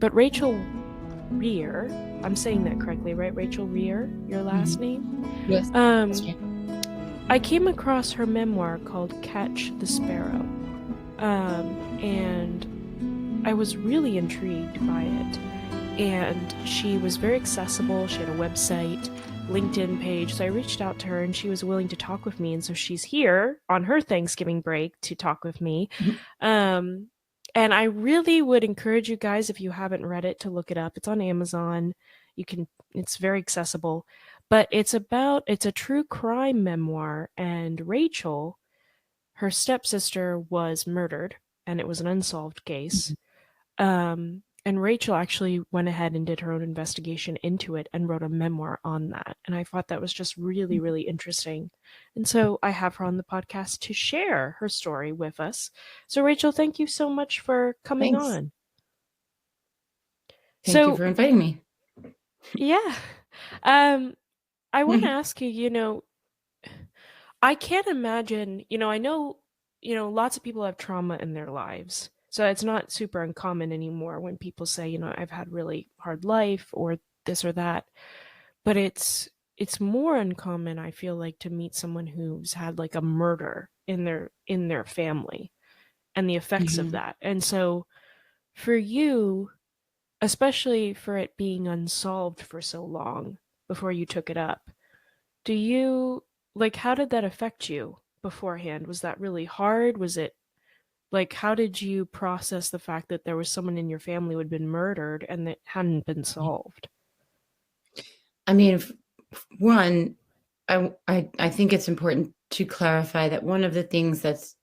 But Rachel Rear, I'm saying that correctly, right? Rachel Rear, your last name? Yes. I came across her memoir called Catch the Sparrow, and I was really intrigued by it. And she was very accessible. She had a website, LinkedIn page. So I reached out to her and she was willing to talk with me. And so she's here on her Thanksgiving break to talk with me. And I really would encourage you guys, if you haven't read it, to look it up. It's on Amazon. It's very accessible. But it's a true crime memoir. And Rachel, her stepsister, was murdered and it was an unsolved case. And Rachel actually went ahead and did her own investigation into it and wrote a memoir on that. And I thought that was just really, really interesting. And so I have her on the podcast to share her story with us. So Rachel, thank you so much for coming Thanks. on. Thank you for inviting me. Yeah. I want to ask you, I can't imagine, I know, lots of people have trauma in their lives. So it's not super uncommon anymore when people say, I've had really hard life or this or that. But it's more uncommon, I feel like, to meet someone who's had like a murder in their family and the effects of that. And so for you, especially for it being unsolved for so long before you took it up, how did that affect you beforehand? Was that really hard? Was it how did you process the fact that there was someone in your family who had been murdered and that hadn't been solved? I mean, one, I think it's important to clarify that one of the things that's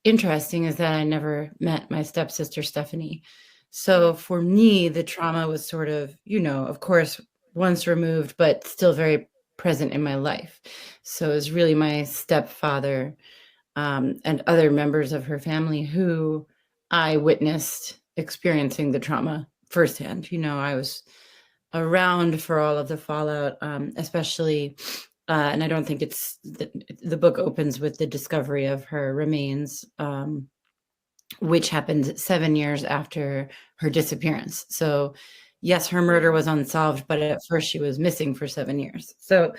interesting is that I never met my stepsister, Stephanie. So for me, the trauma was sort of, of course, once removed, but still very present in my life. So it was really my stepfather and other members of her family who I witnessed experiencing the trauma firsthand. I was around for all of the fallout, especially, and I don't think the book opens with the discovery of her remains, which happened 7 years after her disappearance. So yes, her murder was unsolved, but at first she was missing for 7 years. So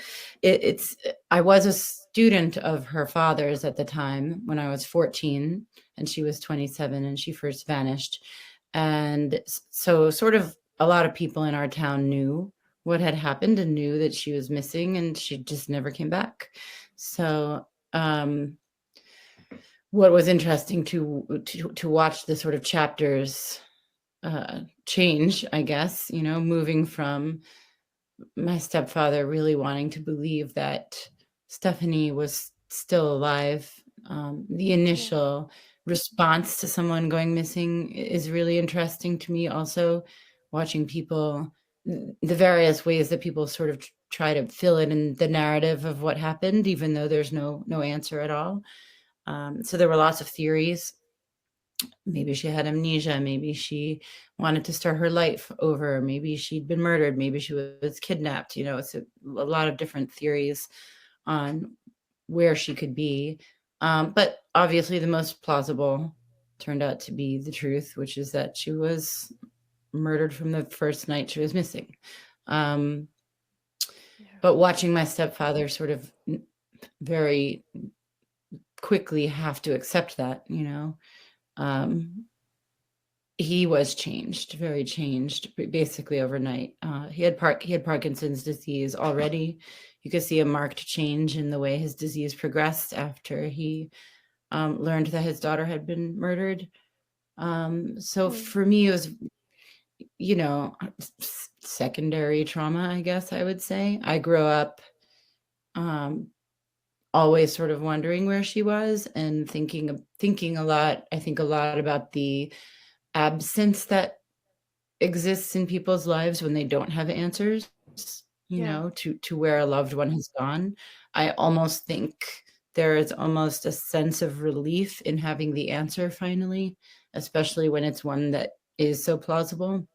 I was a student of her father's at the time when I was 14 and she was 27 and she first vanished. And so sort of a lot of people in our town knew what had happened and knew that she was missing and she just never came back. So what was interesting to watch the sort of chapters change, I guess, moving from my stepfather really wanting to believe that Stephanie was still alive. The initial response to someone going missing is really interesting to me. Also, watching people, the various ways that people sort of try to fill it in the narrative of what happened, even though there's no answer at all. So there were lots of theories. Maybe she had amnesia. Maybe she wanted to start her life over. Maybe she'd been murdered. Maybe she was kidnapped. It's a lot of different theories on where she could be. But obviously the most plausible turned out to be the truth, which is that she was murdered from the first night she was missing. But watching my stepfather sort of very quickly have to accept that, he was changed, very changed, basically overnight. He had Parkinson's disease already. You could see a marked change in the way his disease progressed after he learned that his daughter had been murdered. So for me, it was, secondary trauma, I guess I would say. I grew up always sort of wondering where she was and thinking a lot about the absence that exists in people's lives when they don't have answers, to where a loved one has gone. I almost think there is almost a sense of relief in having the answer finally, especially when it's one that is so plausible.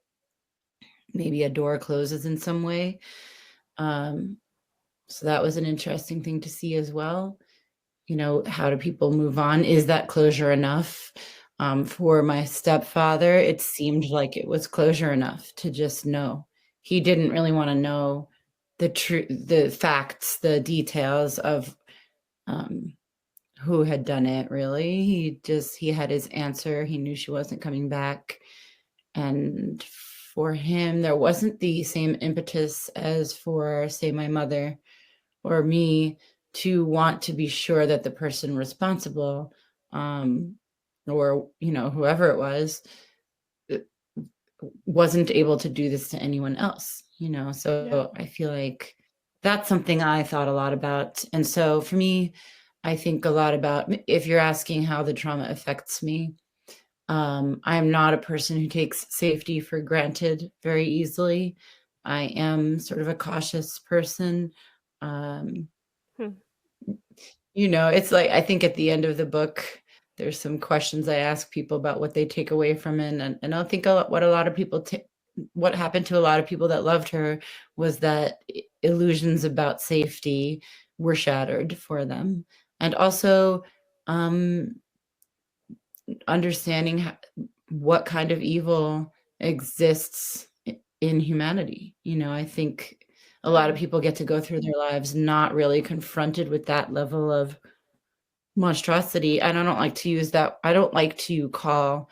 Maybe a door closes in some way. So that was an interesting thing to see as well. How do people move on? Is that closure enough? For my stepfather, it seemed like it was closure enough to just know. He didn't really want to know the facts, the details of um, who had done it. Really, he had his answer. He knew she wasn't coming back, and for him, there wasn't the same impetus as for, say, my mother or me to want to be sure that the person responsible, um, or whoever it was, uh, wasn't able to do this to anyone else. Yeah. So I feel like that's something I thought a lot about. And so for me, I think a lot about, if you're asking how the trauma affects me, I'm not a person who takes safety for granted very easily. I am sort of a cautious person. Um, Hmm. it's like, I think at the end of the book, there's some questions I ask people about what they take away from it. And I think what a lot of people what happened to a lot of people that loved her was that illusions about safety were shattered for them. And also, um, understanding what kind of evil exists in humanity. I think a lot of Hmm. people get to go through their lives not really confronted with that level of monstrosity. And I don't like to call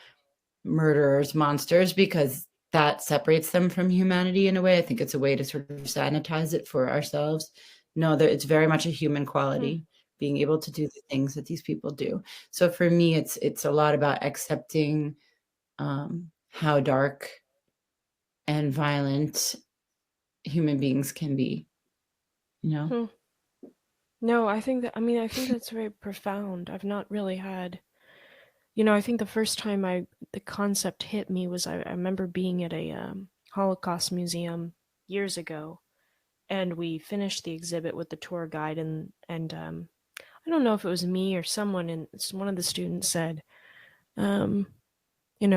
murderers monsters, because that separates them from humanity in a way. I think it's a way to sort of sanitize it for ourselves. No, that it's very much a human Hmm. quality, being able to do the things that these people do. So for me, it's a lot about accepting how dark and violent human beings can be. You know. Hmm. No, I think that's very profound. I've not really had, I think the first time the concept hit me was I remember being at a Holocaust museum years ago, and we finished the exhibit with the tour guide, and I don't know if it was me or someone, and one of the students said, um,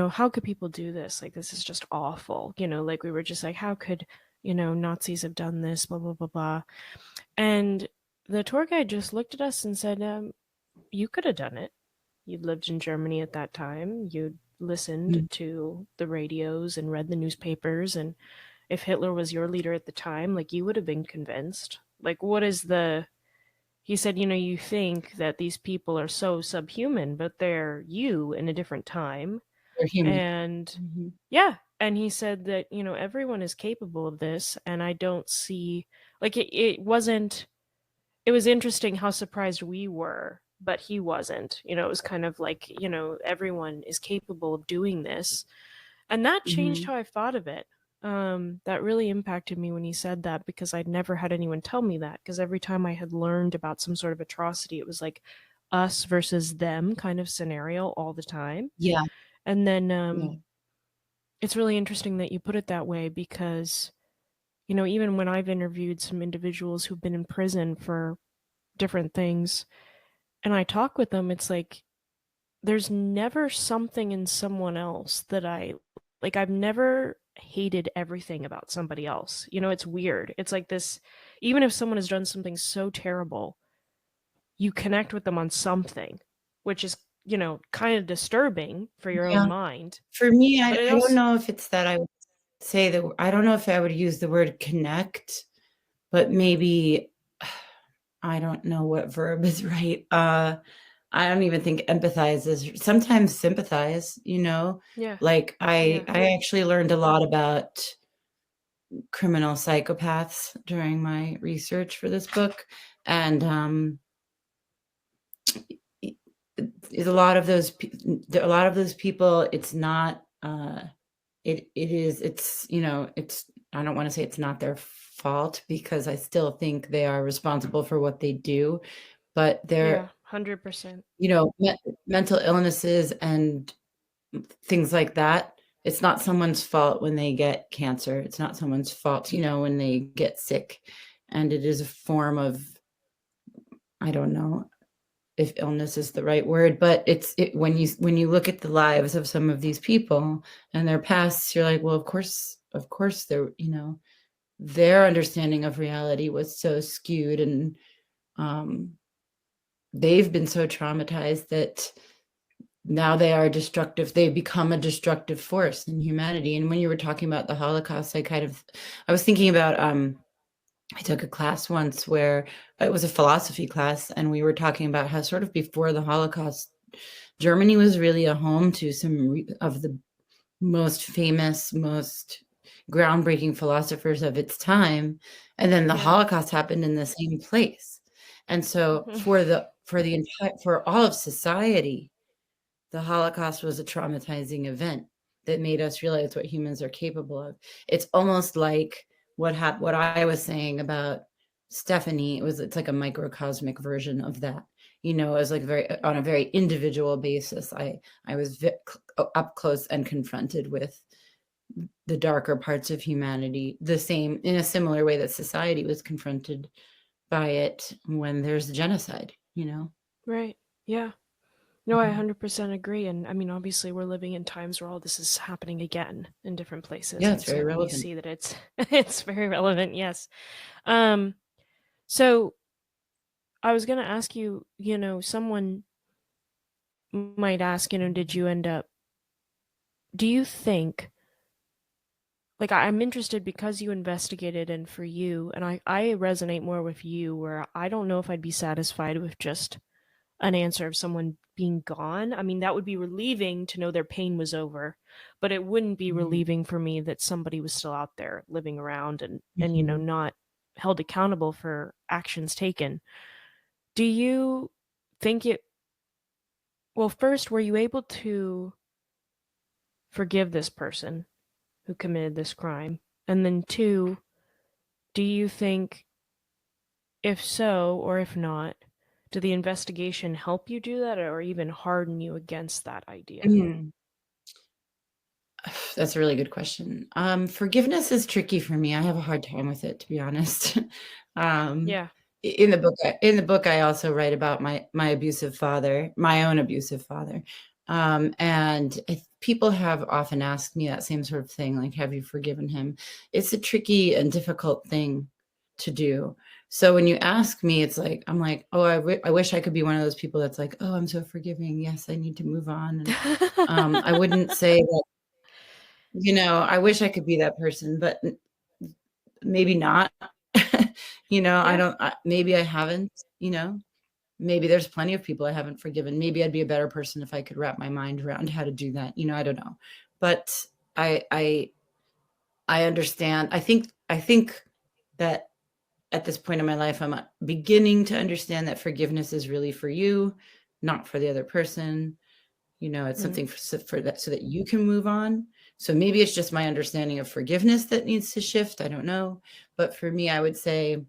how could people do this? Like, this is just awful. Like, we were just like, how could, Nazis have done this, blah, blah, blah, blah. And the tour guide just looked at us and said, you could have done it. You'd lived in Germany at that time. You'd listened Mm. to the radios and read the newspapers. And if Hitler was your leader at the time, like, you would have been convinced. Like, what is the. He said, you think that these people are so subhuman, but they're you in a different time. They're human. And Mhm. yeah. And he said that, everyone is capable of this. And I don't see. Like, it wasn't. It was interesting how surprised we were, but he wasn't. It was kind of like, everyone is capable of doing this. And that changed Mhm. how I thought of it. That really impacted me when he said that, because I'd never had anyone tell me that. Because every time I had learned about some sort of atrocity, it was like us versus them kind of scenario all the time. Yeah. And then Yeah. it's really interesting that you put it that way, because, even when I've interviewed some individuals who've been in prison for different things, and I talk with them, it's like there's never something in someone else that I've never hated everything about somebody else. It's weird. It's like this, even if someone has done something so terrible, you connect with them on something, which is, kind of disturbing for your Yeah. own mind. For me, But it I don't also, know if it's that I would say that I don't know if I would use the word connect, but maybe I don't know what verb is right. I don't even think empathize is sometimes sympathize, yeah, like yeah, I actually learned a lot about criminal psychopaths during my research for this book. And i- a lot of a lot of those people, it's not it is it's I don't want to say it's not their fault, because I still think they are responsible for what they do, but yeah, they're 100%. mental illnesses and things like that. It's not someone's fault when they get cancer. It's not someone's fault, when they get sick. And it is a form of, I don't know if illness is the right word, but when you look at the lives of some of these people and their pasts, you're like, well, of course, their understanding of reality was so skewed, and um, they've been so traumatized that now they are destructive. They become a destructive force in humanity. And when you were talking about the Holocaust, I was thinking about, I took a class once where it was a philosophy class, and we were talking about how sort of before the Holocaust, Germany was really a home to some of the most famous, most groundbreaking philosophers of its time. And then the Yeah. Holocaust happened in the same place. And so for all of society, the Holocaust was a traumatizing event that made us realize what humans are capable of. It's almost like what I was saying about Stephanie. It's like a microcosmic version of that. You know, it was like on a very individual basis. I was up close and confronted with the darker parts of humanity, the same in a similar way that society was confronted by it when there's genocide. You know. Right. Yeah. No, I Mhm. 100% agree. And I mean, obviously, we're living in times where all this is happening again in different places. Yeah, And it's very so we relevant. see that it's it's very relevant. Yes. Um, so I was going to ask you, someone might ask, did you end up, do you think, like, I'm interested because you investigated and for you, and I resonate more with you, where I don't know if I'd be satisfied with just an answer of someone being gone. I mean, that would be relieving to know their pain was over, but it wouldn't be Mhm. relieving for me that somebody was still out there living around and Mhm. not held accountable for actions taken. Do you think it well, first, were you able to forgive this person who committed this crime? And then two, do you think, if so or if not, did the investigation help you do that or even harden you against that idea? Mhm. That's a really good question. Forgiveness is tricky for me. I have a hard time with it, to be honest. um, Yeah. in the book, I also write about my abusive father, my own abusive father. And people have often asked me that same sort of thing, like, "Have you forgiven him?" It's a tricky and difficult thing to do. So when you ask me, it's like I'm like, "Oh, I wish I could be one of those people that's like, oh, I'm so forgiving. Yes, I need to move on." And I wouldn't say that. I wish I could be that person, but maybe not. I Yeah. don't maybe I haven't, maybe there's plenty of people I haven't forgiven. Maybe I'd be a better person if I could wrap my mind around how to do that. I don't know. But I I I understand. I think that at this point in my life, I'm beginning to understand that forgiveness is really for you, not for the other person. It's Mm. something for that so that you can move on. So maybe it's just my understanding of forgiveness that needs to shift. I don't know. But for me, I would say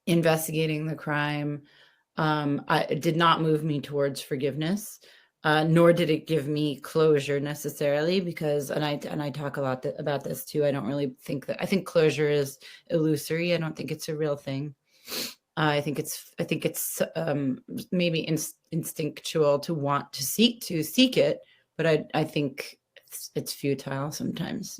investigating the crime, it did not move me towards forgiveness, nor did it give me closure necessarily. Because, and I talk a lot about this too. I don't really think I think closure is illusory. I don't think it's a real thing. I think it's maybe instinctual to want to seek it, but I think it's futile sometimes.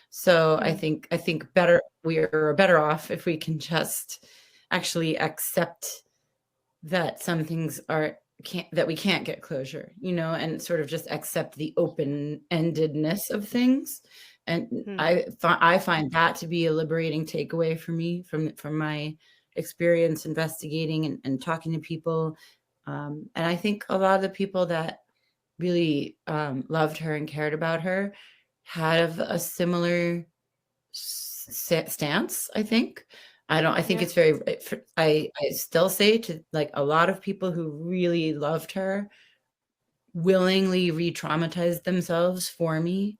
So I Mm. think I think better we are better off if we can just actually accept that some things are can't that we can't get closure, and sort of just accept the open-endedness of things. And Mm. I find that to be a liberating takeaway for me from my experience investigating and talking to people. And I think a lot of the people that really loved her and cared about her have a similar stance, I think. I think Yeah. it's very I still say to, like, a lot of people who really loved her willingly re-traumatized themselves for me,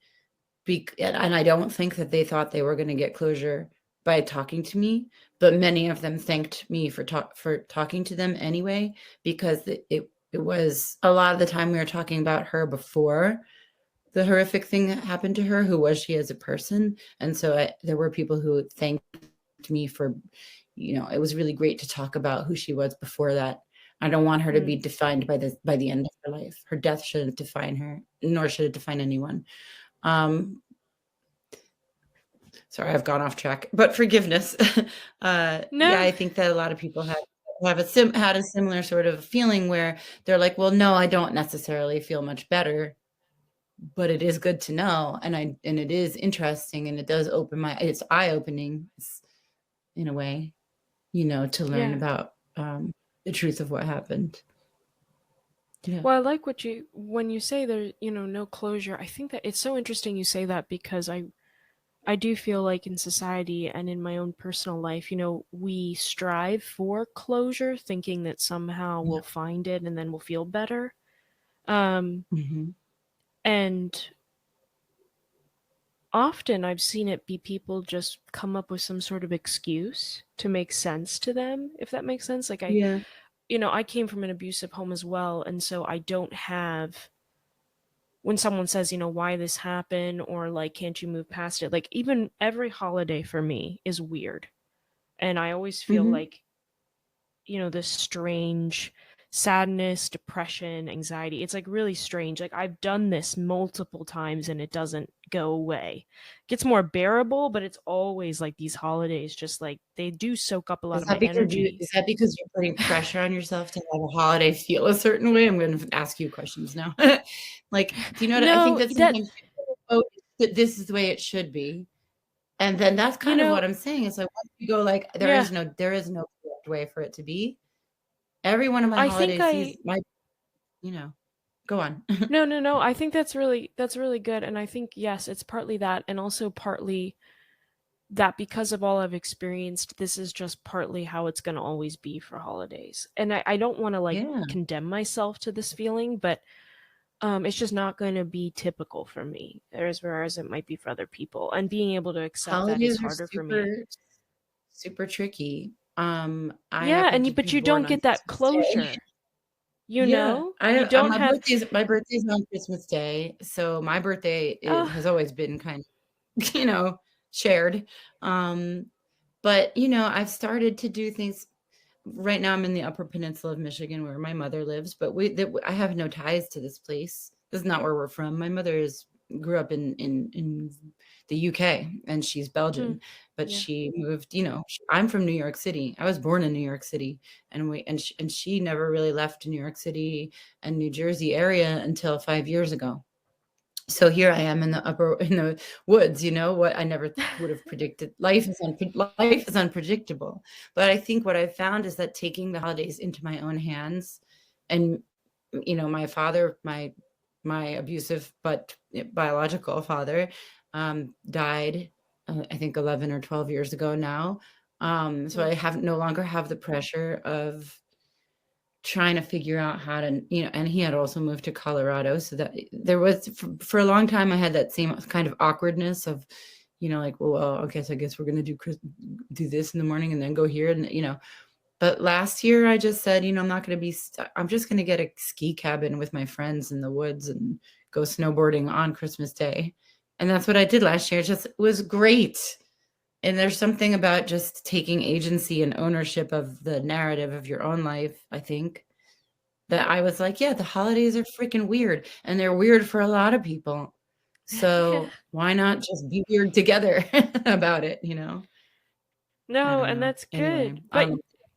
and I don't think that they thought they were gonna get closure by talking to me, but many of them thanked me for talking to them anyway, because it was a lot of the time we were talking about her before the horrific thing that happened to her. Who was she as a person? And so there were people who thanked me for, it was really great to talk about who she was before that. I don't want her to Mm. be defined by the end of her life. Her death shouldn't define her, nor should it define anyone. Um, Sorry, I've gone off track. But forgiveness, yeah, No. I think that a lot of people have. had a similar sort of feeling where they're like, "Well, no, I don't necessarily feel much better, but it is good to know, and it is interesting, and it does it's eye-opening in a way, to learn Yeah. about, the truth of what happened." Yeah. Well, I like when you say there, no closure. I think that it's so interesting you say that because I do feel like in society and in my own personal life, we strive for closure, thinking that somehow Yeah. we'll find it and then we'll feel better. Um, Mhm. and often I've seen it be people just come up with some sort of excuse to make sense to them, if that makes sense. Like Yeah. I came from an abusive home as well, and so I don't have when someone says, why this happened or like can't you move past it? Like even every holiday for me is weird. And I always feel Mhm. like, this strange sadness, depression, anxiety. It's like really strange. Like I've done this multiple times and it doesn't go away. It gets more bearable, but it's always like these holidays just like they do soak up a lot Is of my that because you energy. is that because you're putting pressure on yourself to have a holiday feel a certain way? I'm gonna ask you questions now. Like, do you know what I think No, that sometimes people go, "Oh, that this is the way it should be." And then that's you kind of what know, I'm saying. It's like once you go like, yeah. there is no correct way for it to be. Every one of my I think holidays I sees my you know, go on. No, no, no. I think that's really good, and I think yes, it's partly that, and also partly that because of all I've experienced, this is just partly how it's going to always be for holidays. And I don't want to like Yeah. condemn myself to this feeling, but it's just not going to be typical for me, whereas it might be for other people. And being able to accept that is Holidays are harder for me. super tricky. I Yeah, happen to but be you born don't on get that Christmas Day. closure. Yeah, You don't have. my birthday's on Christmas Day, so my birthday Oh, has always been kind of, shared. Um, but I've started to do things. Right now, I'm in the Upper Peninsula of Michigan, where my mother lives, but I have no ties to this place. This is not where we're from. My mother is grew up in the UK, and she's hmm, Belgian, but yeah. she moved. I'm from New York City. I was born in New York City, and she never really left New York City and New Jersey area until 5 years ago. So here I am in the woods, what I never would have predicted. Life is unpredictable. But I think what I've found is that taking the holidays into my own hands, and my father, my abusive but biological father, died, I think 11 or 12 years ago now. So Mm, I have no longer have the pressure of trying to figure out how to, and he had also moved to Colorado. So that there was, for a long time, I had that same kind of awkwardness of, like, well, okay, so I guess we're going to do this in the morning and then go here. But last year I just said, I'm not going to I'm just going to get a ski cabin with my friends in the woods and go snowboarding on Christmas Day. And that's what I did last year. It was great. And there's something about just taking agency and ownership of the narrative of your own life, I think, that I was like, yeah, the holidays are freaking weird, and they're weird for a lot of people. yeah. So why not just be weird together about it, I No, don't and know. that's Anyway, good. But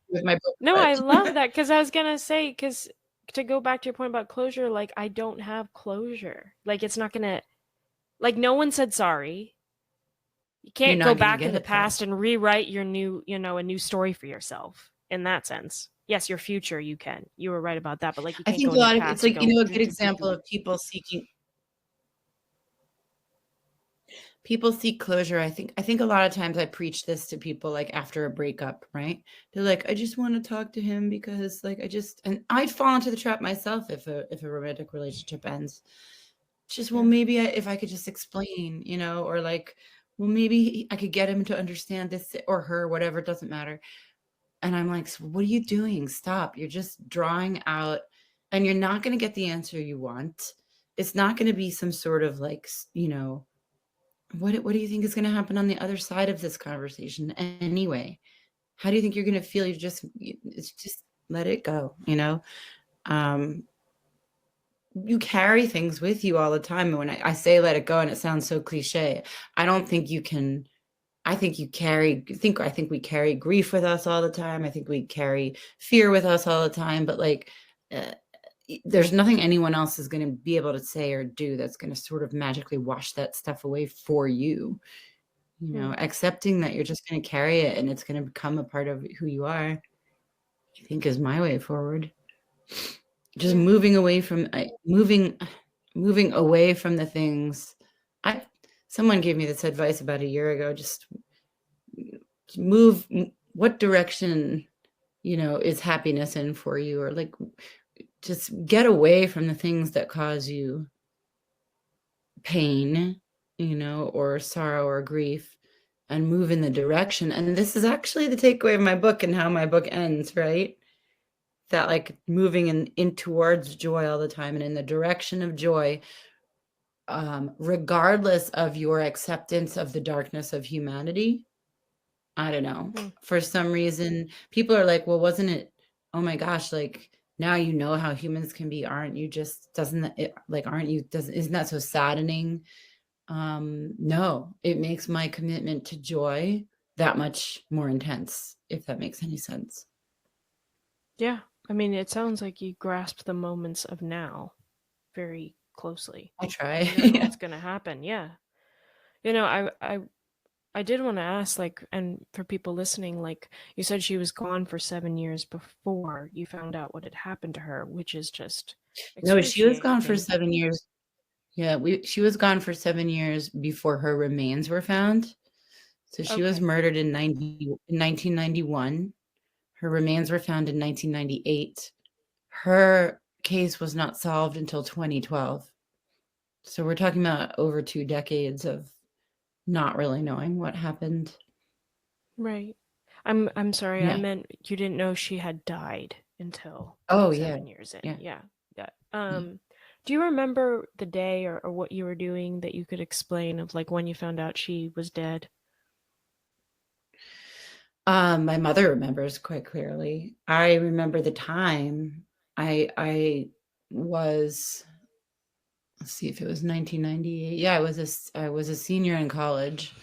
with my book, no, I love but that because I was gonna say, because to go back to your point about closure, like I don't have closure. Like it's not gonna, like no one said sorry. You you're can't go not gonna back in get the it though. past and rewrite your a new story for yourself in that sense. Yes, your future you can. You were right about that, but like you I can't go think a in your lot of it's past and like, go a do good do do example do. of people seek closure. I think a lot of times I preach this to people like after a breakup, right? They're like, I just want to talk to him because like and I'd fall into the trap myself if a romantic relationship ends. Just, well, Yeah. maybe if I could just explain, or like, well, maybe I could get him to understand this or her, whatever, it doesn't matter. And I'm like, so what are you doing? Stop. You're just drawing out, and you're not going to get the answer you want. It's not going to be some sort of like, what do you think is going to happen on the other side of this conversation anyway? How do you think you're going to feel? It's just let it go, Um, you carry things with you all the time. And when I say let it go, and it sounds so cliche, I don't think you can I think I think we carry grief with us all the time. I think we carry fear with us all the time, but like uh, there's nothing anyone else is going to be able to say or do that's going to sort of magically wash that stuff away for you. You know, Hmm. accepting that you're just going to carry it and it's going to become a part of who you are, I think is my way forward. Just Yeah. moving away from moving away from the things. I Someone gave me this advice about a year ago. Just move. What direction, is happiness in for you, or like just get away from the things that cause you pain, or sorrow or grief, and move in the direction. And this is actually the takeaway of my book and how my book ends, right? That like moving in towards joy all the time and in the direction of joy, regardless of your acceptance of the darkness of humanity. I don't know. Hmm. For some reason, people are like, well, wasn't it, oh my gosh, like now you know how humans can be. Aren't you just, doesn't it, like, aren't you, doesn't, isn't that so saddening? No, it makes my commitment to joy that much more intense, if that makes any sense. Yeah. I mean, it sounds like you grasp the moments of now very closely. I try. You know Yeah. what's gonna happen. Yeah. You know, I did want to ask, like, and for people listening, like, you said she was gone for 7 years before you found out what had happened to her, which is just No, she was gone for excruciating. 7 years. Yeah, she was gone for 7 years before her remains were found. So she was Okay. murdered in 1991. Her remains were found in 1998. Her case was not solved until 2012. So we're talking about over 2 decades of not really knowing what happened. Right. I'm sorry. I Yeah. meant you didn't know she had died until Oh, yeah. 7 years in. Yeah. Yeah. Yeah. Yeah. Do you remember the day or what you were doing that you could explain of like when you found out she was dead? My mother remembers quite clearly. I remember the time I was, let's see if it was 1998. Yeah, I was a senior in college.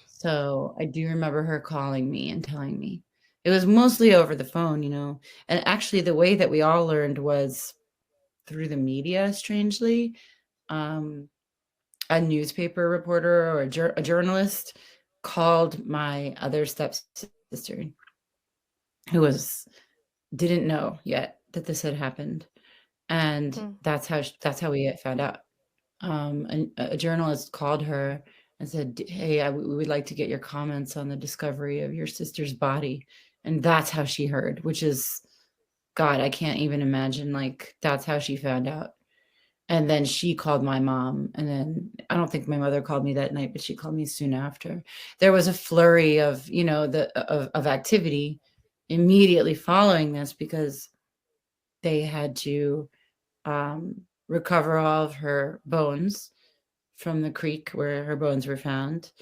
So I do remember her calling me and telling me. It was mostly over the phone. And actually the way that we all learned was through the media, strangely. Um, a newspaper reporter or a journalist called my other stepsister, who didn't know yet that this had happened, and Hmm. that's how we found out. A journalist called her and said, "Hey, we would like to get your comments on the discovery of your sister's body," and that's how she heard. Which is, God, I can't even imagine. Like that's how she found out. And then she called my mom, and then I don't think my mother called me that night, but she called me soon after. There was a flurry of, of activity immediately following this because they had to recover all of her bones from the creek where her bones were found.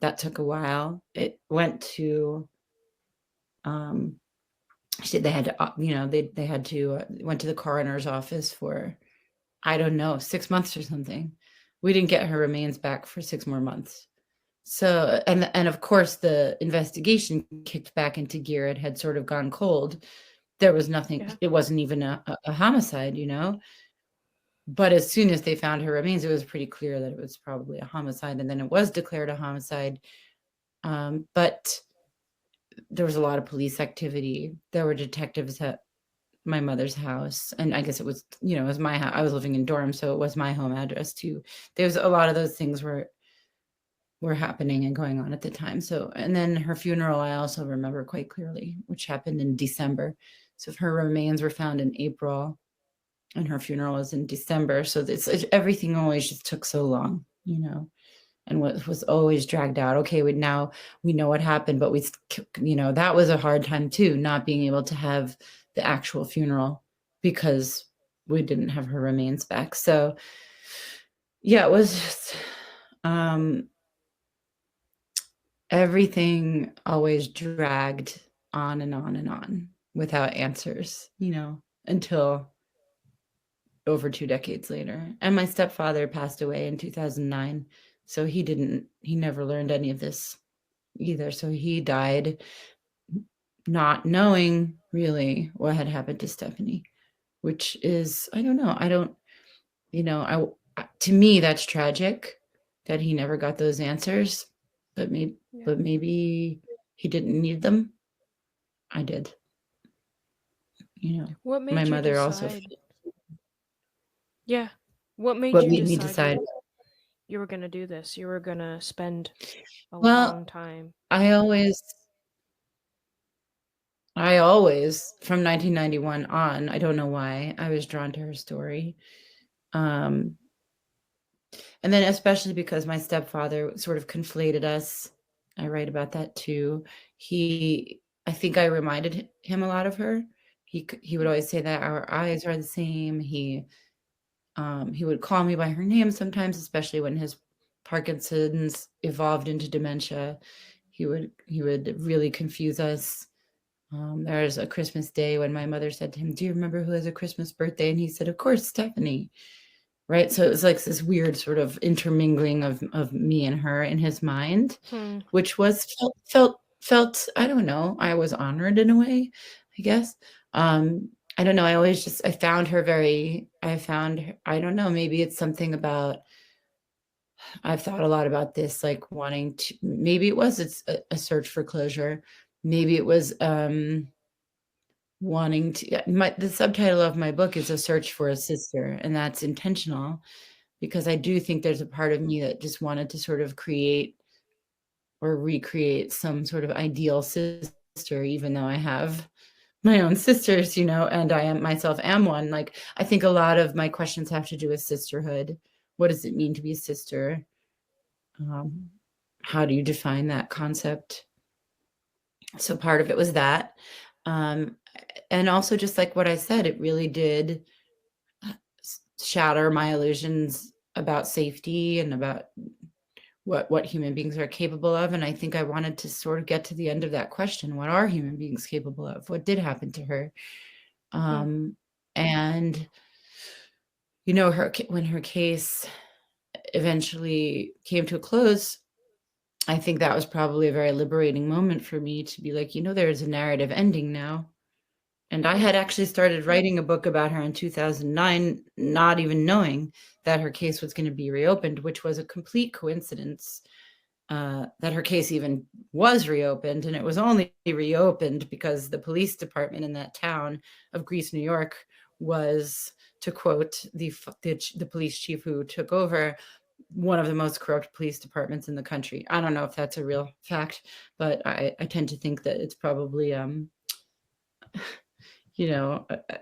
That took a while. It went to um, they had to, they had to went to the coroner's office for, I don't know, 6 months or something. We didn't get her remains back for 6 more months. So, and of course, the investigation kicked back into gear. It had sort of gone cold. There was nothing. Yeah. It wasn't even a homicide. But as soon as they found her remains, it was pretty clear that it was probably a homicide. And then it was declared a homicide. But there was a lot of police activity. There were detectives at my mother's house, and I guess it was, it was my house. I was living in dorm, so it was my home address too. There's a lot of those things were happening and going on at the time. So, and then her funeral, I also remember quite clearly, which happened in December. So if her remains were found in April and her funeral was in December. So everything always just took so long, and was always dragged out. Okay, now we know what happened, but that was a hard time too, not being able to have the actual funeral because we didn't have her remains back. So yeah, it was just everything always dragged on and on and on without answers, until over 2 decades later. And my stepfather passed away in 2009. So he never learned any of this. either. So he died not knowing really what had happened to Stephanie, which is, I don't know. I don't, to me, that's tragic that he never got those answers, but maybe, Yeah. but maybe he didn't need them. I did. What My made you mother also. decide? Yeah. What made What you made me decide decide? you were gonna do this? You were gonna spend a Well, long time. I always, from 1991 on, I don't know why, I was drawn to her story. Um, and then especially because my stepfather sort of conflated us. I write about that too. I think I reminded him a lot of her. He would Mm, always say that our eyes are the same. He would call me by her name sometimes, especially when his Parkinson's evolved into dementia. He would really confuse us. There was a Christmas day when my mother said to him, "Do you remember who has a Christmas birthday?" And he said, "Of course, Stephanie." Right? So it was like this weird sort of intermingling of me and her in his mind, hmm. which was felt, I don't know, I was honored in a way, I guess. I don't know, I found her, I don't know, maybe it's something about, I've thought a lot about this, like wanting to, maybe it's a search for closure. Maybe it was wanting to, the subtitle of my book is A Search for a Sister, and that's intentional because I Yeah. do think there's a part of me that just wanted to sort of create or recreate some sort of ideal sister, even though I have my own sisters, and I am myself am one. Like, I think a lot of my questions have to do with sisterhood. What does it mean to be a sister? Um, how do you define that concept? So part of it was that. Um, and also just like what I said, it really did shatter my illusions about safety and about what human beings are capable of. And I think I wanted to sort of get to the end of that question. What are human beings capable of? What did happen to her? Hmm. And when her case eventually came to a close, I think that was probably a very liberating moment for me to be like, there's a narrative ending now. And I Yeah. had actually started writing a book about her in 2009, not even knowing that her case was going to be reopened, which was a complete coincidence. That her case even was reopened, and it was only reopened because the police department in that town of Greece, New York, was, to quote the police chief who took over, one of the most corrupt police departments in the country. I don't know if that's a real fact, but I tend to think that it's probably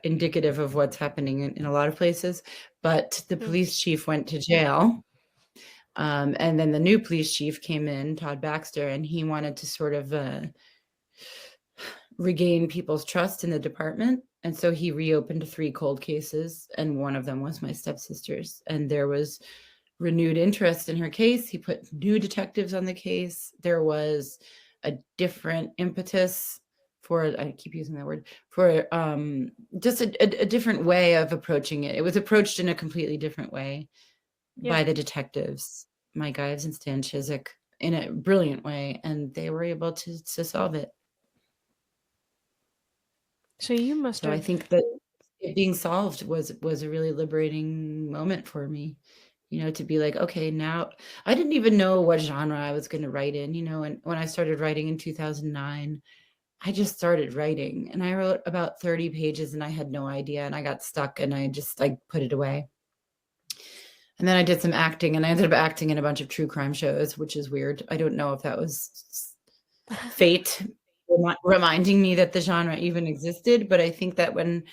indicative of what's happening in a lot of places. But the Hmm. police chief went to jail. And then the new police chief came in, Todd Baxter, and he wanted to sort of regain people's trust in the department. And so he reopened 3 cold cases, and one of them was my stepsister's. And there was renewed interest in her case. He put new detectives on the case. There was a different impetus for, I keep using that word, for just a different way of approaching it. It was approached in a completely different way Yeah. by the detectives, Mike Ives and Stan Chiswick, in a brilliant way, and they were able to solve it. So you must So I have. think that it being solved was a really liberating moment for me, to be like, okay, now I didn't even know what genre I was going to write in, and when I started writing in 2009, I just started writing and I wrote about 30 pages and I had no idea and I got stuck and I put it away. And then I did some acting and I ended up acting in a bunch of true crime shows, which is weird. I don't know if that was fate reminding me that the genre even existed, but I think that when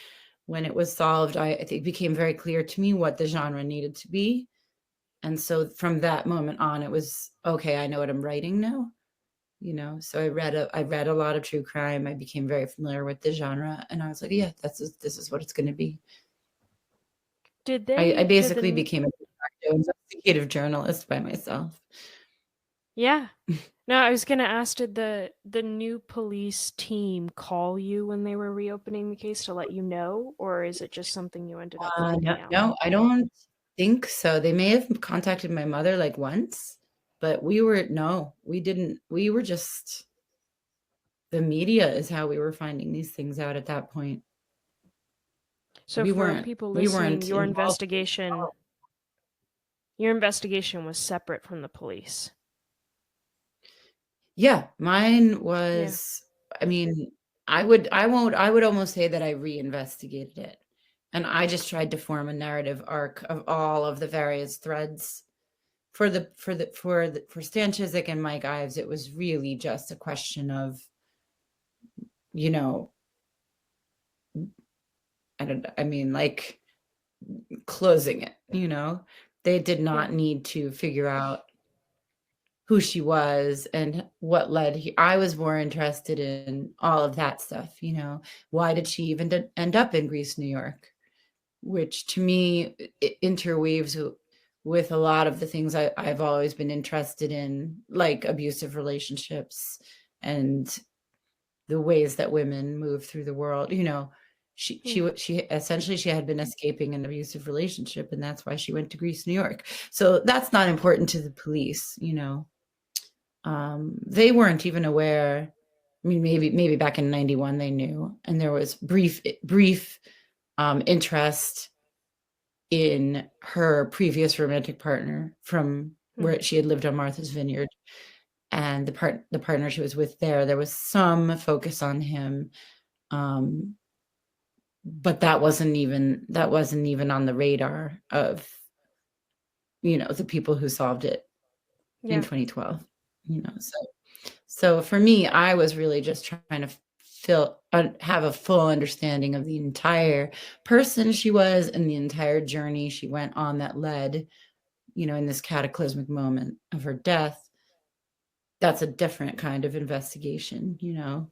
it was solved, I think it became very clear to me what the genre needed to be. And so from that moment on, it was, okay, I know what I'm writing now. So I read a lot of true crime. I became very familiar with the genre, and I was like, yeah, this is what it's going to be. I Did basically the became a de facto investigative journalist by myself. Yeah. No, I was gonna ask, did the new police team call you when they were reopening the case to let you know, or is it just something you ended up No, finding out? no, I don't think so. They may have contacted my mother like once, But we didn't. We were just, the media is how we were finding these things out at that point. So for people We listening, weren't involved in it at all. your investigation was separate from the police. Yeah, mine Yeah. was, I mean, I would almost say that I reinvestigated it. And I just tried to form a narrative arc of all of the various threads. For Stan Chiswick and Mike Ives, it was really just a question of, you know, I mean, like, closing it, you know? They did Yeah. not need to figure out who she was and what led I was more interested in all of that stuff, you know? Why did she even end up in Greece, New York? Which to me interweaves with a lot of the things I've always been interested in, like abusive relationships and the ways that women move through the world. You know, Hmm. she essentially she had been escaping an abusive relationship, and that's why she went to Greece, New York. So that's not important to the police, you know. They weren't even aware. I mean, maybe back in '91 they knew, and there was brief interest in her previous romantic partner from Hmm. where she had lived on Martha's Vineyard, and the partner she was with there was some focus on him, um, but that wasn't even on the radar of, you know, the people who solved it in Yeah. 2012, you know, so for me, I was really just trying to have a full understanding of the entire person she was and the entire journey she went on that led, you know, in this cataclysmic moment of her death. That's a different kind of investigation, you know.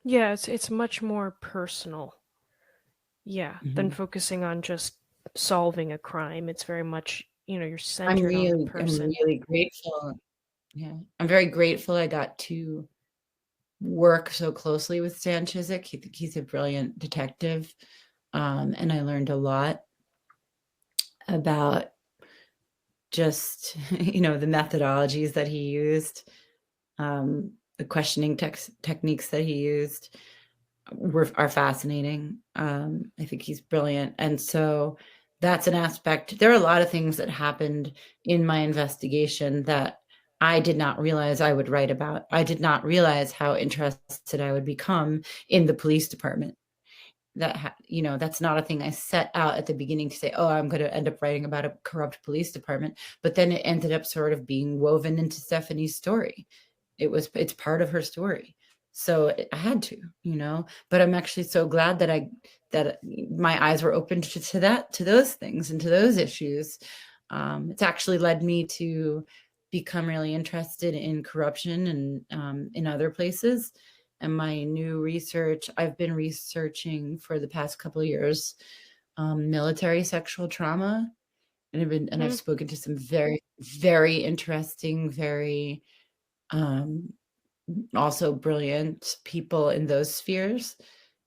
Yeah, it's much more personal. Yeah, than Mhm. focusing on just solving a crime. It's very much, you're centered on the I'm person. really grateful. Yeah. I'm very grateful I got to work so closely with Stan Chiswick. He's a brilliant detective. And I learned a lot about just, you know, the methodologies that he used, the questioning techniques that he used are fascinating. I think he's brilliant. And so that's an aspect. There are a lot of things that happened in my investigation that I did not realize I would write about. I did not realize how interested I would become in the police department. You know, that's not a thing I set out at the beginning to say, oh, I'm going to end up writing about a corrupt police department. But then it ended up sort of being woven into Stephanie's story. It's part of her story. So I had to, you know, but I'm actually so glad that my eyes were opened to those things and to those issues. It's actually led me to become really interested in corruption and in other places. And my new research, I've been researching for the past couple of years, military sexual trauma, and I've Hmm. spoken to some very interesting, very um, also brilliant people in those spheres,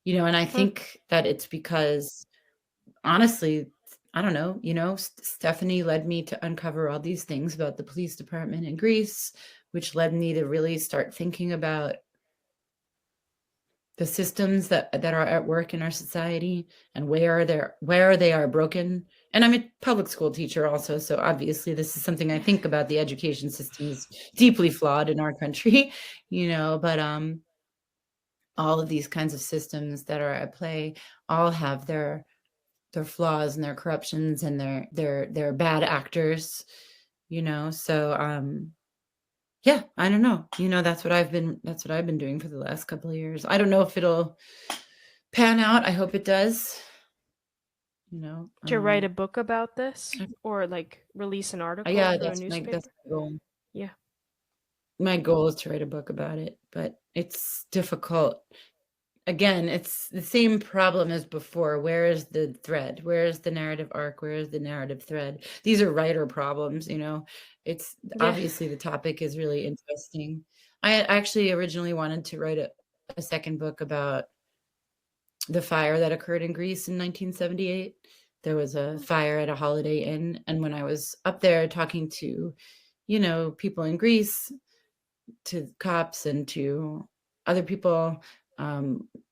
you know. And I Hmm. think that it's because, honestly, I don't know, you know, Stephanie led me to uncover all these things about the police department in Greece, which led me to really start thinking about the systems that are at work in our society and where they are broken. And I'm a public school teacher also, so obviously this is something I think about. The education system is deeply flawed in our country, you know, but all of these kinds of systems that are at play all have their flaws and their corruptions and their bad actors, you know. So yeah, I don't know. You know, that's what I've been doing for the last couple of years. I don't know if it'll pan out. I hope it does. You know, To write a book about this or like release an article yeah, for a that's newspaper? my goal. Yeah. My goal is to write a book about it, but it's difficult. Again, it's the same problem as before. Where is the thread? Where is the narrative arc? Where is the narrative thread? These are writer problems, you know. It's Yeah. obviously the topic is really interesting. I actually originally wanted to write a second book about the fire that occurred in Greece in 1978. There was a fire at a Holiday Inn, and when I was up there talking to people in Greece, to cops and to other people,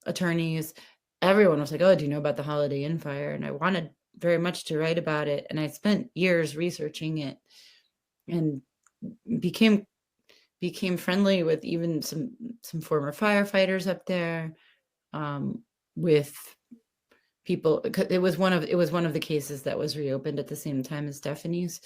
attorneys. Everyone was like, "Oh, do you know about the Holiday Inn fire?" And I wanted very much to write about it, and I spent years researching it and became became friendly with even some former firefighters up there, with people. It was one of the cases that was reopened at the same time as Stephanie's.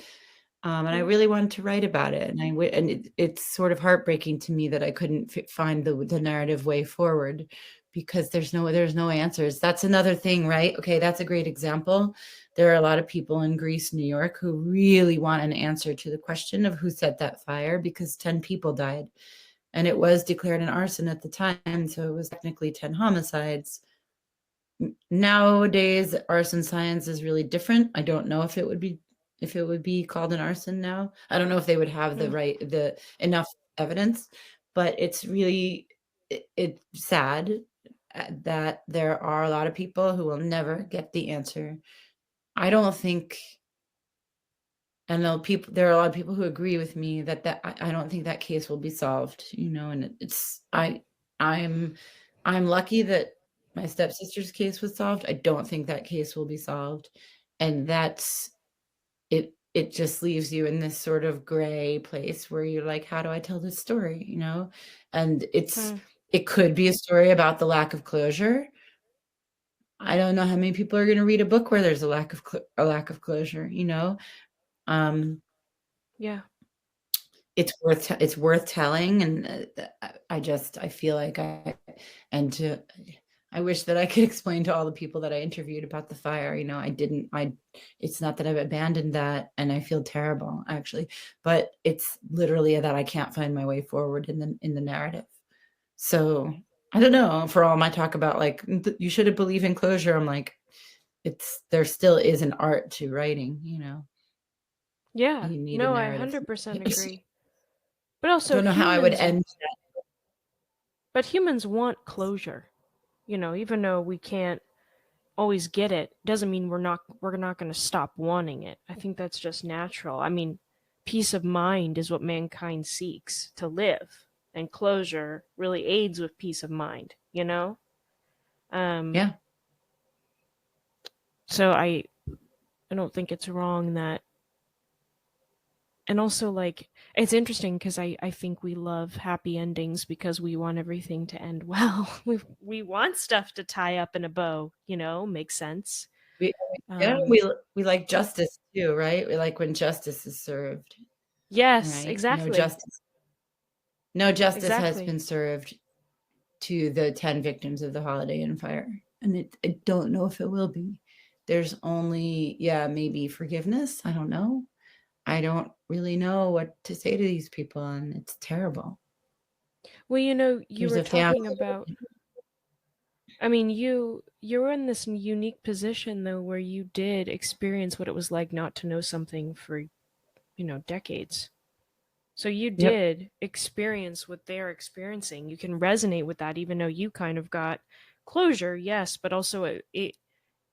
And I Mm, really wanted to write about it, and it's sort of heartbreaking to me that I couldn't find the narrative way forward, because there's no answers. That's another thing, right? Okay, that's a great example. There are a lot of people in Greece, New York, who really want an answer to the question of who set that fire, because 10 people died, and it was declared an arson at the time, so it was technically 10 homicides. Nowadays, arson science is really different. I don't know if it would be called an arson now. I don't know if they would have mm, the enough evidence, but it's really it's sad, that there are a lot of people who will never get the answer. I don't think, and there are a lot of people who agree with me that I don't think that case will be solved, and I'm I'm lucky that my stepsister's case was solved. I don't think that case will be solved. And it just leaves you in this sort of gray place where you're like, how do I tell this story? And mm. it could be a story about the lack of closure. I don't know how many people are going to read a book where there's a lack of closure. Um, Yeah. it's worth telling, and I feel like and to I wish that I could explain to all the people that I interviewed about the fire. I didn't. It's not that I've abandoned that, and I feel terrible, actually, but it's literally that I can't find my way forward in the narrative. So I don't know. For all my talk about, like, you shouldn't believe in closure, I'm like, there still is an art to writing. Yeah. You need a No, I narrative. 100% agree. But also Don't know how I would end. humans want closure. Even though we can't always get it, doesn't mean we're not going to stop wanting it. I think that's just natural. I mean, peace of mind is what mankind seeks to live, and closure really aids with peace of mind. Um Yeah. so I don't think it's wrong that. And also, like, it's interesting because I think we love happy endings because we want everything to end well. We want stuff to tie up in a bow, makes sense. We yeah, um we like justice too, right? We like when justice is served, yes, right? exactly. No justice has Exactly. been served to the 10 victims of the Holiday Inn fire, and I don't know if it will be. There's only, yeah, maybe forgiveness. I don't know. I don't really know what to say to these people, and it's terrible. Well, you There's were a family. talking about, I mean, you were in this unique position though where you did experience what it was like not to know something for, decades. So you Yep. did experience what they're experiencing. You can resonate with that, even though you kind of got closure, yes, but also it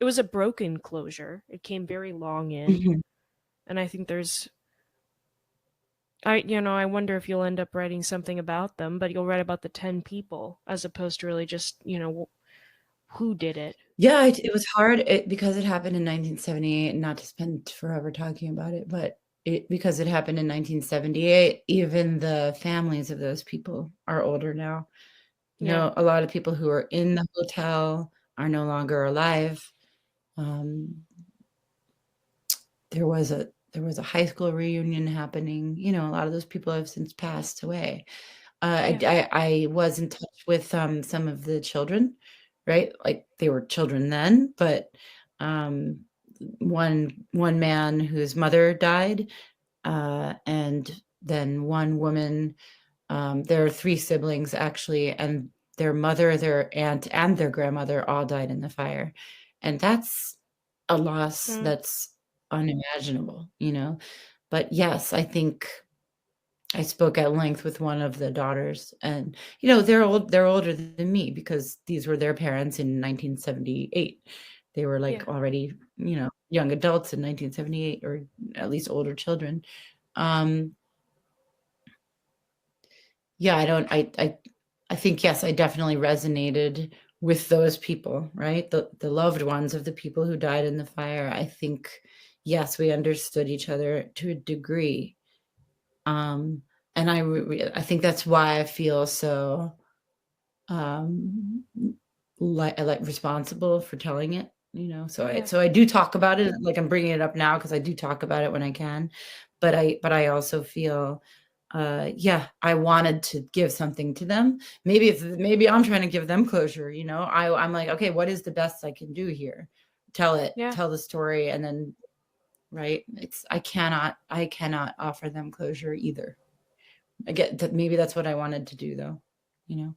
was a broken closure. It came very long in, Mhm. and I think I wonder if you'll end up writing something about them, but you'll write about the 10 people as opposed to really just who did it. Yeah, it was hard, because it happened in 1978, not to spend forever talking about it, but because it happened in 1978, even the families of those people are older now. Yeah. A lot of people who were in the hotel are no longer alive. Um, there was a high school reunion happening. A lot of those people have since passed away. Yeah. I was in touch with, some of the children, right? Like, they were children then, but, um, one man whose mother died, and then one woman. There are 3 siblings, actually, and their mother, their aunt, and their grandmother all died in the fire, and that's a loss Mm, that's unimaginable. But yes, I think I spoke at length with one of the daughters, and, they're older than me, because these were their parents in 1978. They were, yeah. like, already, young adults in 1978, or at least older children. Um yeah, I think, yes, I definitely resonated with those people, right? The loved ones of the people who died in the fire. I think, yes, we understood each other to a degree. Um, and I think that's why I feel so, um, like responsible for telling it, so Yeah. I do talk about it, like, I'm bringing it up now because I do talk about it when I can, but I also feel, yeah, I wanted to give something to them. Maybe I'm trying to give them closure, I'm like, "Okay, what is the best I can do here?" Yeah. Tell the story, and then right? I cannot offer them closure either. I get that maybe that's what I wanted to do though, you know?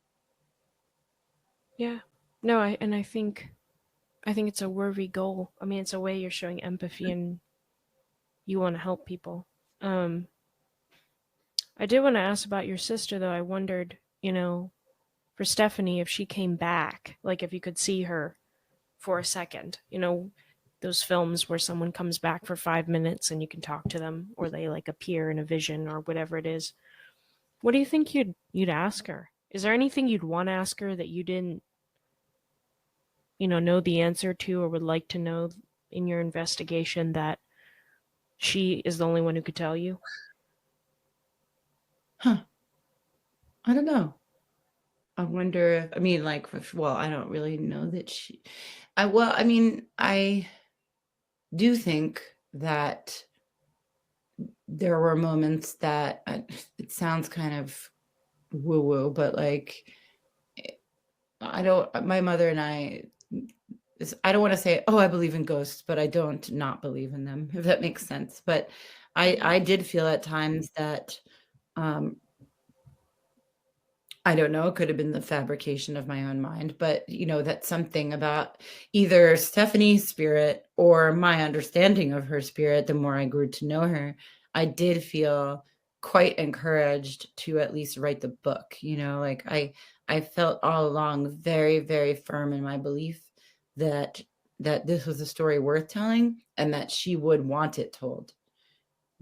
Yeah. No, I think it's a worthy goal. I mean, it's a way you're showing empathy and you want to help people. Um, I did want to ask about your sister, though. I wondered, for Stephanie, if she came back, like if you could see her for a second, those films where someone comes back for 5 minutes and you can talk to them, or they like appear in a vision or whatever it is. What do you think you'd ask her? Is there anything you'd want to ask her that you didn't, know the answer to or would like to know in your investigation that she is the only one who could tell you? Huh, I don't know. I wonder if I mean, like, well, I don't really know that I mean, I do think that there were moments that it sounds kind of woo-woo, but, like, I don't my mother and I don't wanna say, "Oh, I believe in ghosts," but I don't not believe in them, if that makes sense, but Mm-hmm. I did feel at times that, um I don't know, it could have been the fabrication of my own mind, but, that something about either Stephanie's spirit or my understanding of her spirit, the more I grew to know her, I did feel quite encouraged to at least write the book, like, I felt all along very, very firm in my belief that this was a story worth telling and that she would want it told.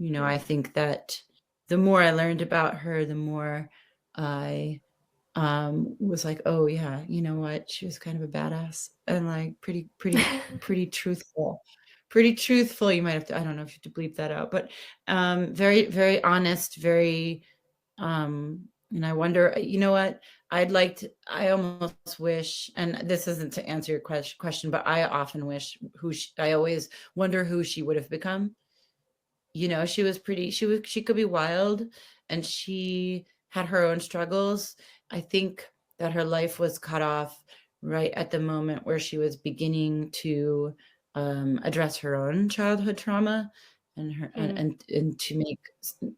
I Mm. think that the more I learned about her, the more I was like, "Oh, yeah, you know what? She was kind of a badass and, like, pretty truthful. Pretty truthful." You might have to I don't know if you have to bleep that out, but, very, very honest, very, and I wonder you know what? I almost wish and this isn't to answer your question, but I often wish I always wonder who she would have become. She was pretty she could be wild, and she had her own struggles. I think that her life was cut off right at the moment where she was beginning to, address her own childhood trauma and her Mm-hmm. and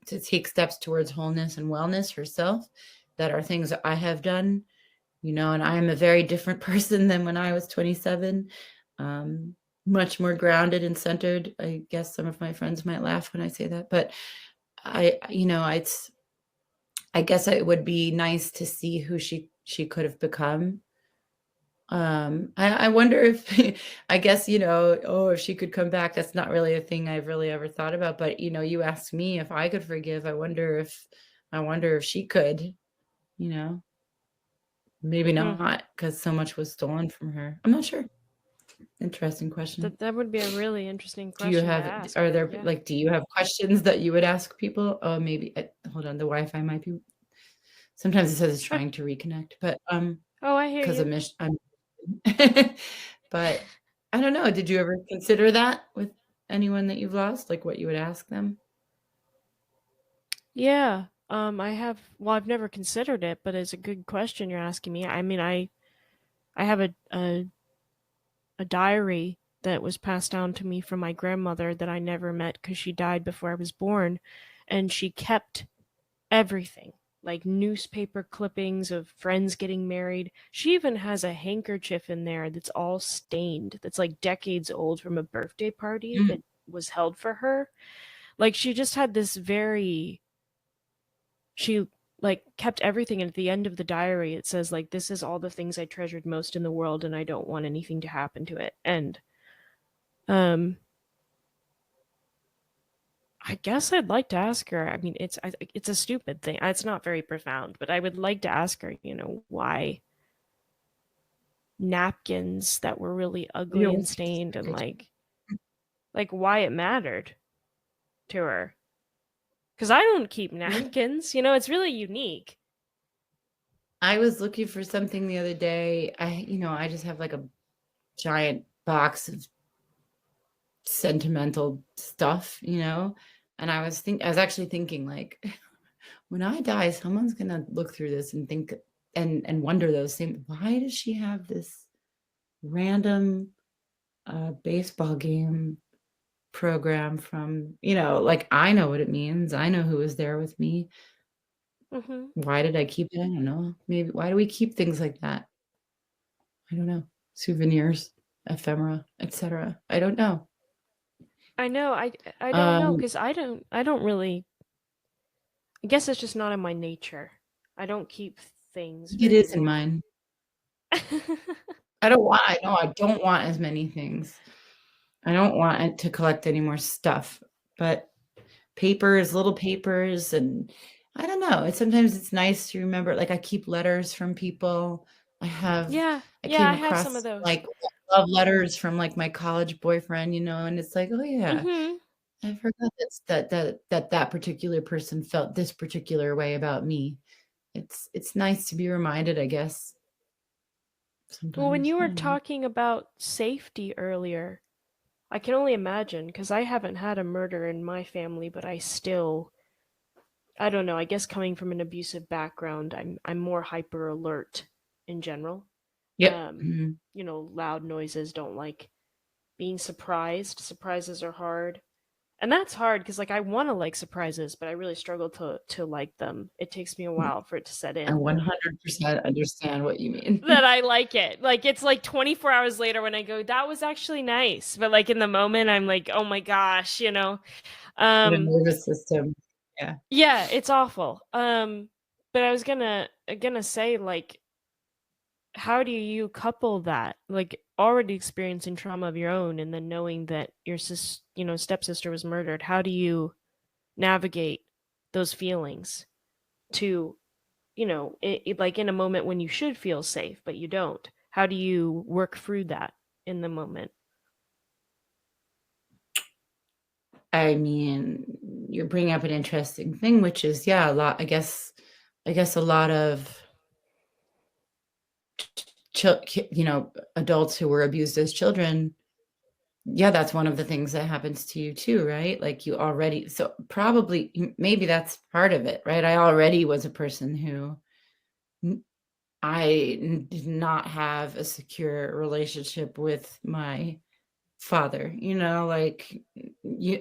to take steps towards wholeness and wellness herself that are things that I have done, and I am a very different person than when I was 27, um, much more grounded and centered. I guess some of my friends might laugh when I say that, but I guess it would be nice to see who she could have become. I wonder if I guess, oh, if she could come back, that's not really a thing I've really ever thought about, but, you asked me if I could forgive. I wonder if she could, you know? Maybe Hmm. not, because so much was stolen from her. I'm not sure. Interesting question. That would be a really interesting Do you question to have ask. are there, Yeah. like, do you have questions that you would ask people? Oh, maybe hold on, the Wi-Fi might be sometimes it says it's trying to reconnect, but, Oh, I hear 'cause you. I'm but I don't know, did you ever consider that with anyone that you've lost, like, what you would ask them? Yeah. I have. Well, I've never considered it, but it's a good question you're asking me. I mean, I have a diary that was passed down to me from my grandmother that I never met because she died before I was born, and she kept everything, like newspaper clippings of friends getting married. She even has a handkerchief in there that's all stained, that's like decades old from a birthday party Mm, that was held for her. Like she just had this very she like kept everything, and at the end of the diary it says like this is all the things I treasured most in the world and I don't want anything to happen to it. And um I guess I'd like to ask her. I mean, it's a stupid thing. It's not very profound, but I would like to ask her, why napkins that were really You ugly don't and want to stained, and stick it. like why it mattered to her. Because I don't keep Yeah. napkins. It's really unique. I was looking for something the other day. I just have like a giant box of sentimental stuff, and I was actually thinking like when I die, someone's gonna look through this and think and wonder those same why does she have this random baseball game program from, like I know what it means. I know who was there with me. Hmm. Why did I keep it? I don't know. Maybe why do we keep things like that? I don't know. Souvenirs, ephemera, etc. I don't know. I know. I don't know Um, because I don't really. I guess it's just not in my nature. I don't keep things it very is in long. mine. I don't want as many things. I don't want it to collect any more stuff, but papers, little papers, and I don't know. Sometimes it's nice to remember. Like I keep letters from people. I have. Yeah, I yeah, came I have some of across those. like love letters from like my college boyfriend, and it's like, oh yeah, Hmm. I forgot that particular person felt this particular way about me. It's nice to be reminded, I guess. Well, when Sometimes you I were don't know. talking about safety earlier, I can only imagine because I haven't had a murder in my family, but I don't know. I guess coming from an abusive background, I'm more hyper alert in general. Yep. Mhm. Loud noises, don't like being surprised. Surprises are hard. And that's hard because I want to like surprises, but I really struggle to like them. It takes me a while for it to set I in. 100% understand what you That mean. I like it. Like it's like 24 hours later when I go, that was actually nice. But like in the moment I'm like, "Oh my gosh." The Um nervous system. Yeah. yeah, it's awful. But I was gonna say like how do you couple that? Like already experiencing trauma of your own and then knowing that your stepsister was murdered. How do you navigate those feelings to, like in a moment when you should feel safe, but you don't? How do you work through that in the moment? I mean, you're bringing up an interesting thing, which is, yeah, a lot, I guess a lot of, adults who were abused as children. Yeah, that's one of the things that happens to you too, right? Like you already, so probably, maybe that's part of it, right? I already was a person who did not have a secure relationship with my father, like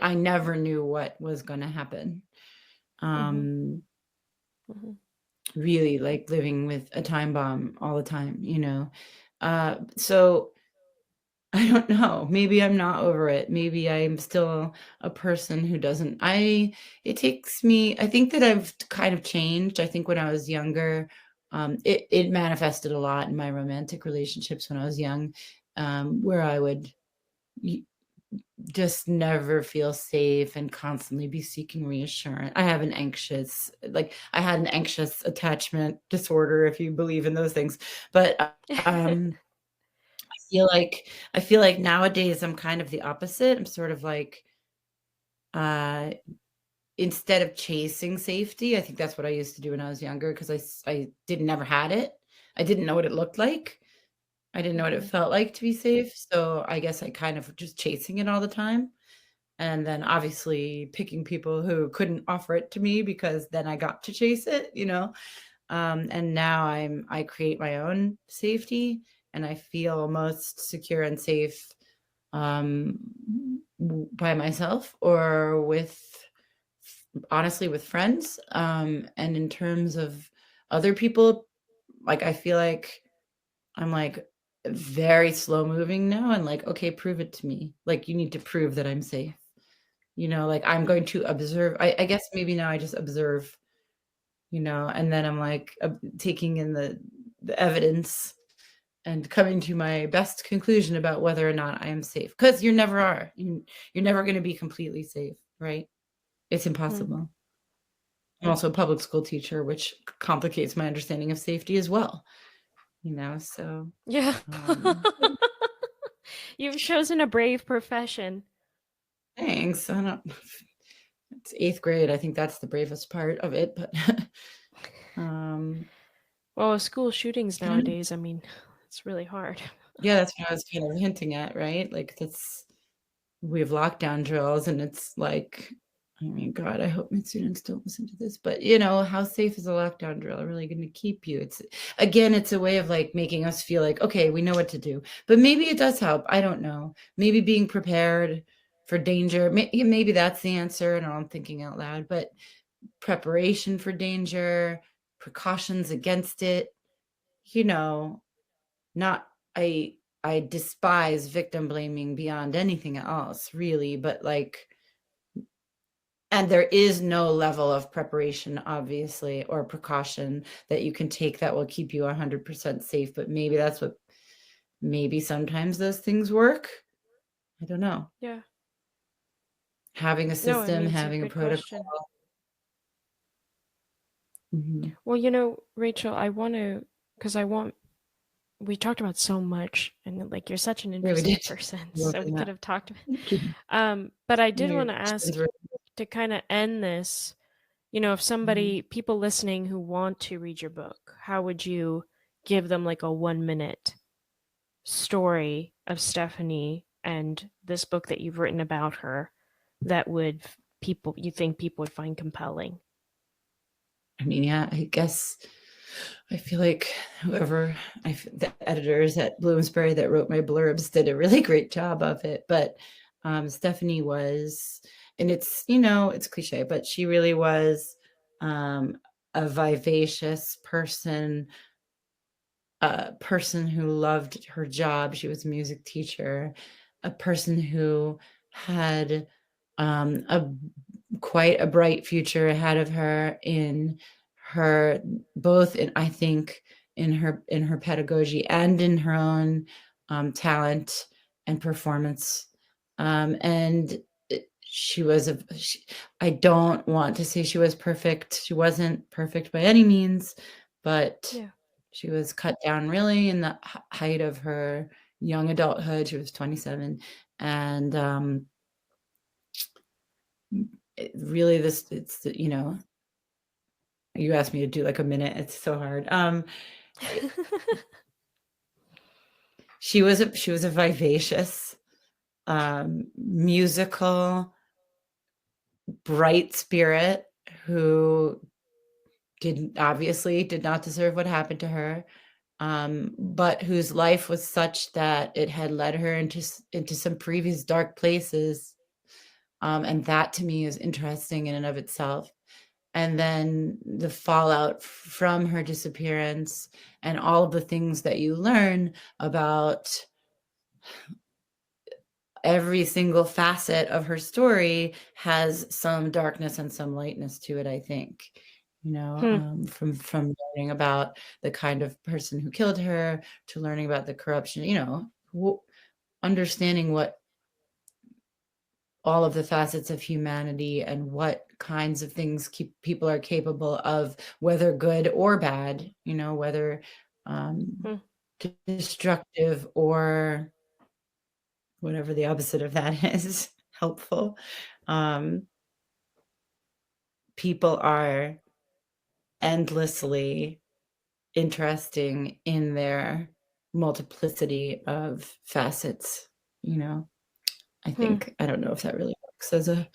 I never knew what was going to happen. Mhm. Um, Mhm. really like living with a time bomb all the time. So I don't know. Maybe I'm not over it. Maybe I'm still a person who doesn't. It takes me, I think that I've kind of changed. I think when I was younger, it manifested a lot in my romantic relationships when I was young, where I would y- just never feel safe and constantly be seeking reassurance. I had an anxious attachment disorder, if you believe in those things. But I feel like nowadays I'm kind of the opposite. I'm sort of like, uh, instead of chasing safety, I think that's what I used to do when I was younger because I didn't never had it. I didn't know what it looked like. I didn't know what it Mhm. felt like to be safe. So I guess I kind of just chasing it all the time. And then obviously picking people who couldn't offer it to me because then I got to chase it. And now I create my own safety and I feel most secure and safe um, by myself or honestly with friends. And in terms of other people, like I feel like I'm like very slow moving now and like, okay, prove it to me. Like you need to prove that I'm safe. Like I'm going to observe. I guess maybe now I just observe, and then I'm like taking in the evidence and coming to my best conclusion about whether or not I am safe. Because you never are. You're never going to be completely safe, right? It's Hmm. impossible. I'm also a public school teacher, which complicates my understanding of safety as well, so, Yeah. um You've chosen a brave profession. thanks. I don't It's 8th grade, I think that's the bravest part of it, but, um, Well, with school shootings I don't know. nowadays, I mean, it's really hard. Yeah, that's what I was kind of hinting at, right? Like, we have lockdown drills, and it's like, I mean, God, I hope my students don't listen to this, but, how safe is a lockdown drill really gonna keep you? It's a way of, like, making us feel like, "Okay, we know what to do." But maybe it does help, I don't know. Maybe being prepared for danger, maybe that's the answer, and I'm thinking out loud, but preparation for danger, precautions against it, you know, not I despise victim blaming beyond anything else, really, but, like, and there is no level of preparation, obviously, or precaution that you can take that will keep you 100% safe, but maybe sometimes those things work? I don't know. Yeah. Having a No, I system, mean, it's a having a good protocol. question. Mhm. Well, Rachel, I want to, because we talked about so much, and like you're such an Yeah, we interesting did. person, More so we than could that. have talked. Thank you. But I did No, your want to questions ask were to kind of end this, if Mhm. people listening who want to read your book, how would you give them like a 1 minute story of Stephanie and this book that you've written about her that you think people would find compelling? I mean, yeah, I guess I feel like the editors at Bloomsbury that wrote my blurbs did a really great job of it. But Stephanie was, and it's cliche, but she really was um, a vivacious person, a person who loved her job. She was a music teacher, a person who had a quite a bright future ahead of her in her both in I think in her pedagogy and in her own talent and performance. And she was I don't want to say she was perfect. She wasn't perfect by any means, but Yeah. she was cut down really in the height of her young adulthood. She was 27, and really you asked me to do like a minute. It's so hard. It- she was a vivacious, musical, bright spirit who did not deserve what happened to her, but whose life was such that it had led her into some previous dark places, and that to me is interesting in and of itself. And then the fallout from her disappearance and all of the things that you learn about every single facet of her story has some darkness and some lightness to it, I think. Hmm. From learning about the kind of person who killed her to learning about the corruption, understanding what all of the facets of humanity and what kinds of things people are capable of, whether good or bad, whether um, Hmm. destructive or whatever the opposite of that is, helpful. Um, People are endlessly interesting in their multiplicity of facets, you know. Hmm. I don't know if that really works as a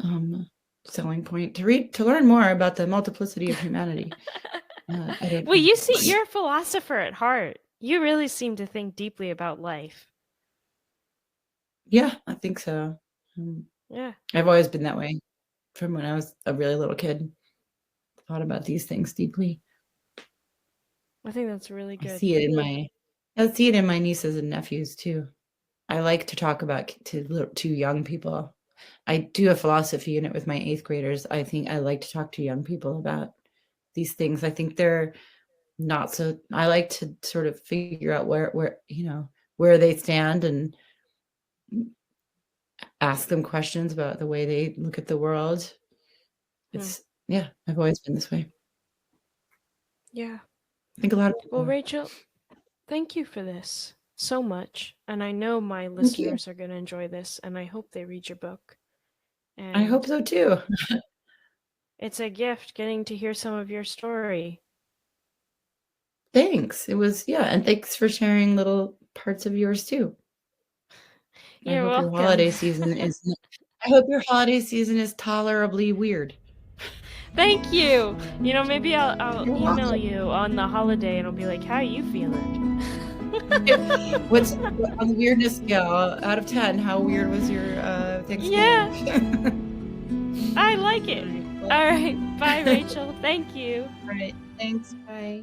um, selling point to learn more about the multiplicity of humanity. I don't Well, know. you're a philosopher at heart. You really seem to think deeply about life. Yeah, I think so. Um, Yeah, I've always been that way from when I was a really little kid. Thought about these things deeply. I think that's really I good. see it in I see it in my nieces and nephews too. I like to talk about to young people. I do a philosophy unit with my 8th graders. I think I like to talk to young people about these things. I think they're not so I like to sort of figure out where they stand and ask them questions about the way they look at the world. Hmm. Yeah, I've always been this way. Yeah. I think a lot of people Well, are. Rachel, thank you for this so much. And I know my Thank you. listeners are going to enjoy this, and I hope they read your book. I hope And so too. it's a gift getting to hear some of your story. Thanks. It was yeah, and thanks for sharing little parts of yours too. I You're hope your welcome. holiday season is I hope your holiday season is tolerably weird. Thank you. You know, maybe I'll You're email welcome. you on the holiday and I'll be like, "How you feeling?" What on the weirdness scale, out of 10, how weird was your, Yeah, Thanksgiving? I like it. Alright, well, All right. Bye, Rachel. Thank you. alright, thanks, bye.